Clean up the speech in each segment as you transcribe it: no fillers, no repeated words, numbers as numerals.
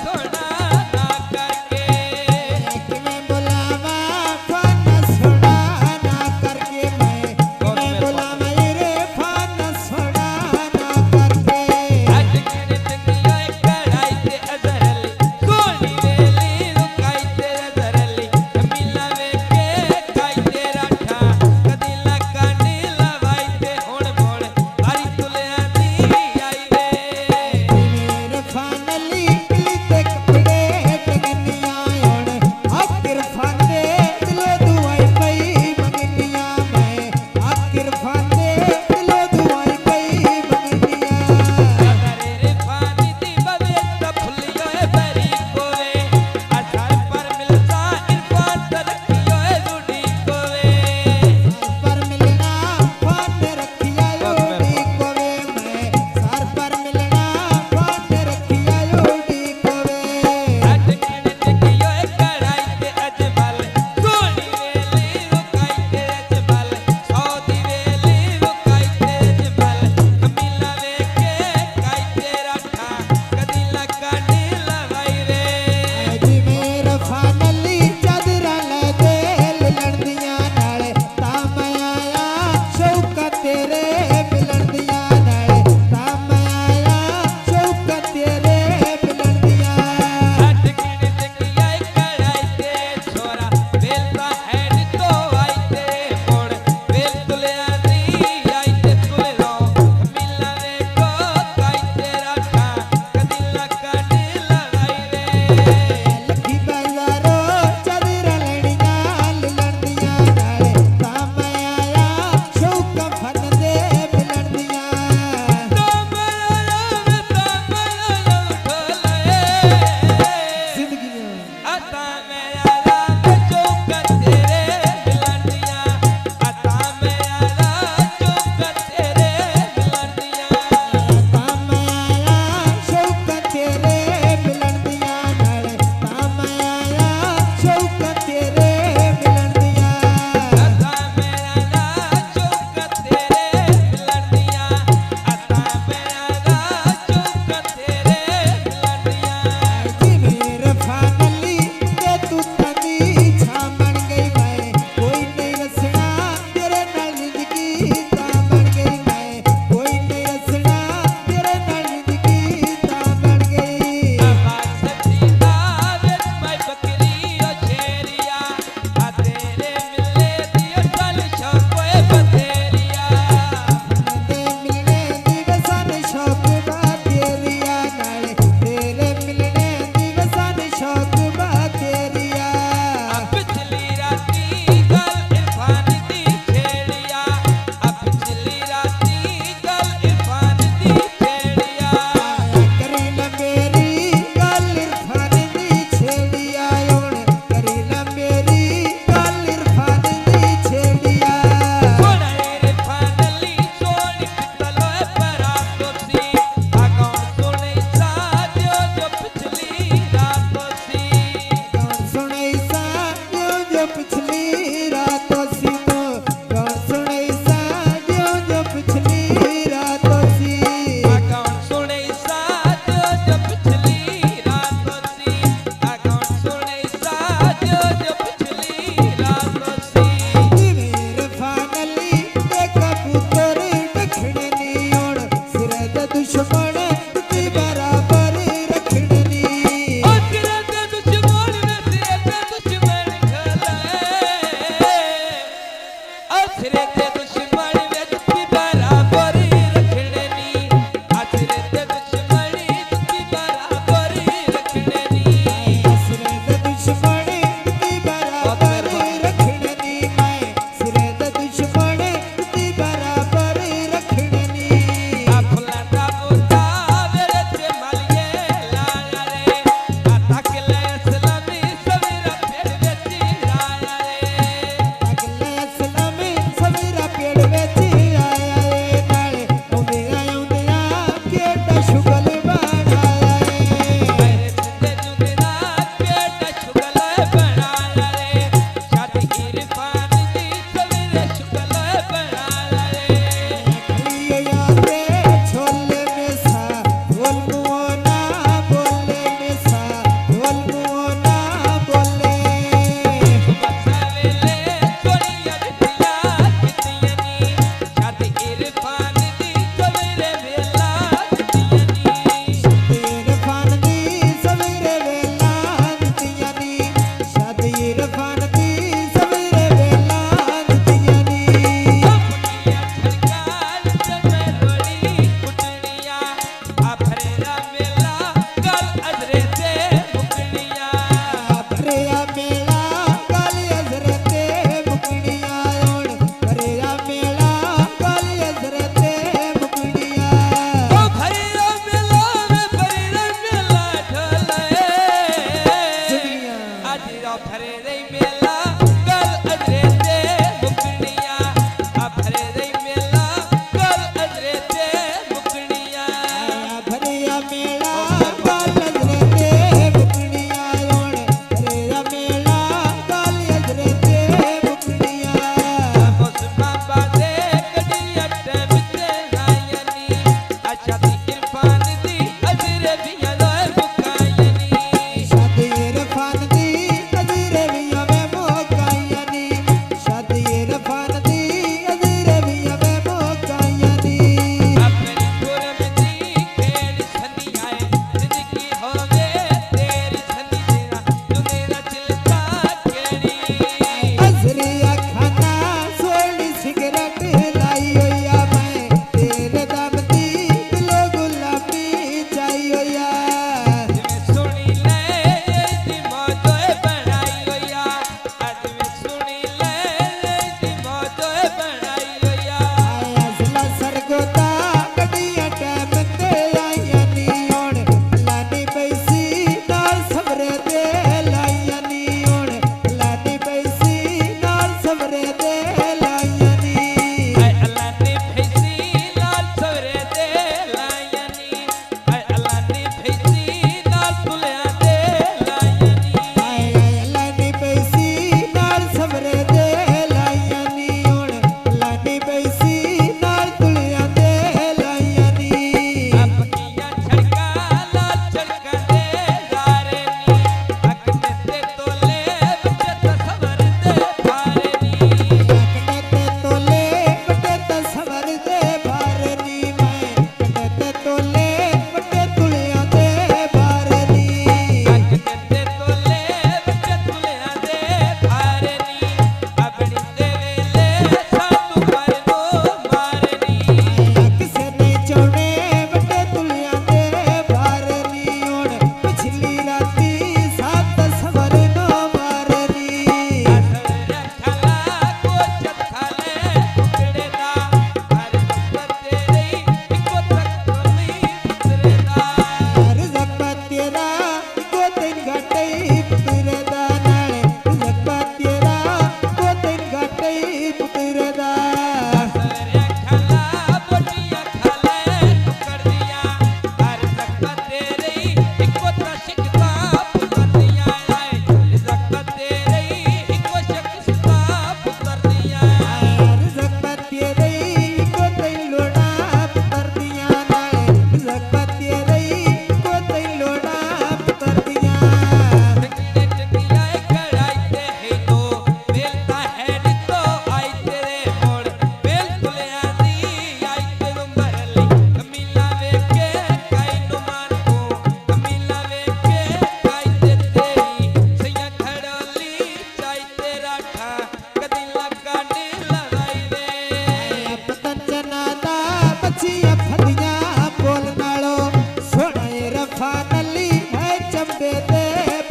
सोना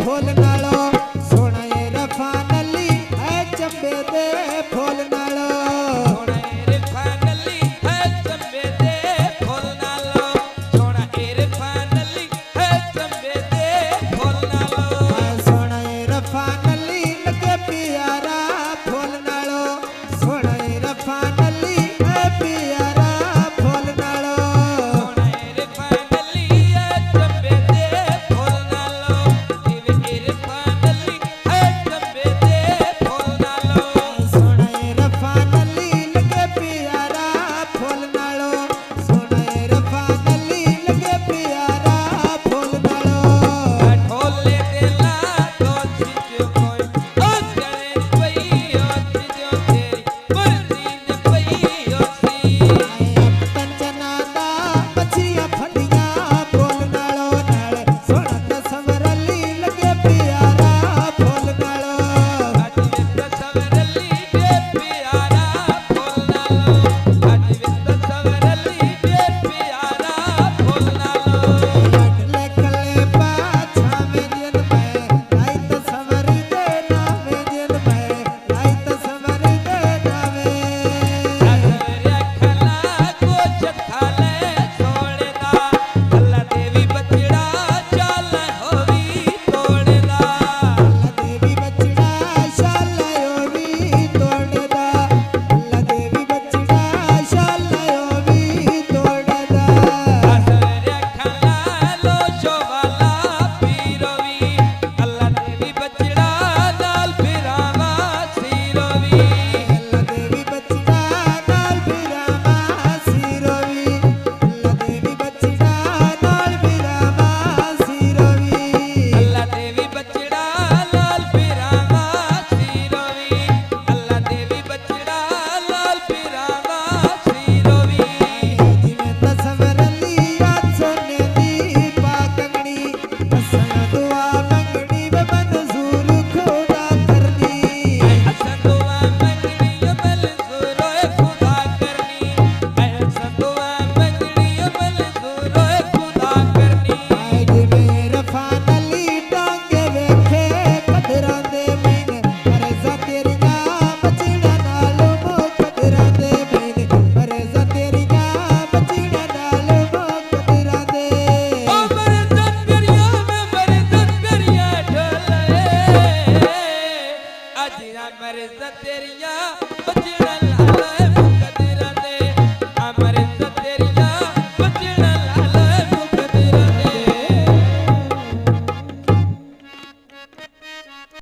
फूल नालो सोना ए रफा नली है चंबे दे फूल नालो सोना इरफा नली है चंबे दे फूल नालो सोना इरफा नली है चंबे दे फूल नालो सोना ए रफा नली लगे प्यारा फूल नालो सोना ए रफा नली है प्यारा फूल नालो सोना इरफा नली है चंबे दे फूल नालो इरफा नली है चंबे दे फूल नालो सोना ए रफा नली लगे प्यारा फूल नालो सोना ए रफा नली लगे प्यारा फूल नालो ढोले देला तो चीज कोई ओ चले पई ओ चीजो तेरी मुर्दी ने पई ओ सी पंचना दा बचिया फंडिया फूल नालो नाले सोना तसवरली लगे प्यारा फूल नालो आज वित सवरली दे प्यारा फूल नालो आज वित सवरली दे प्यारा फूल नालो ले कले पाछा में जिन में लाई तसवरी दे नावे जिन में लाई तसवरी दे नावे अरे खला को छथाले छोड़दा अल्लाह देवी बचड़ा चाल होवी तोड़दा देवी बचड़ा शालयो भी तोड़दा देवी बचड़ा शालयो भी तोड़दा अरे खला लो शोवाला पीरोवी अल्लाह देवी बचड़ा लाल फिरावा सीरोवी देवी बचड़ा नाल बिरामा सिरोवी देवी बचड़ा नाल बिरामा सिरोवी अल्लाह देवी बचड़ा लाल फिरावा सीरोवी अल्लाह देवी बचड़ा लाल फिरावा सीरोवी जिवें तसवरली याद सोने दी पाकंगनी हसन दुआ मंगनी व मंजूर खुदा करनी हसन दुआ मंगनी मंजूर खुदा करनी हसन दुआ मंगनी मंजूर खुदा करनी जिवें रफा नली टांगे वेखे कदरां दे मैंने मरज़ा तेरियां बचड़ा नाल मो कदरां दे मैंने मरज़ा तेरियां बचड़ा नाल मो कदरां दे ओ मरज़त करिया ढोले आज ना मरज़त तेरिया बचड़ा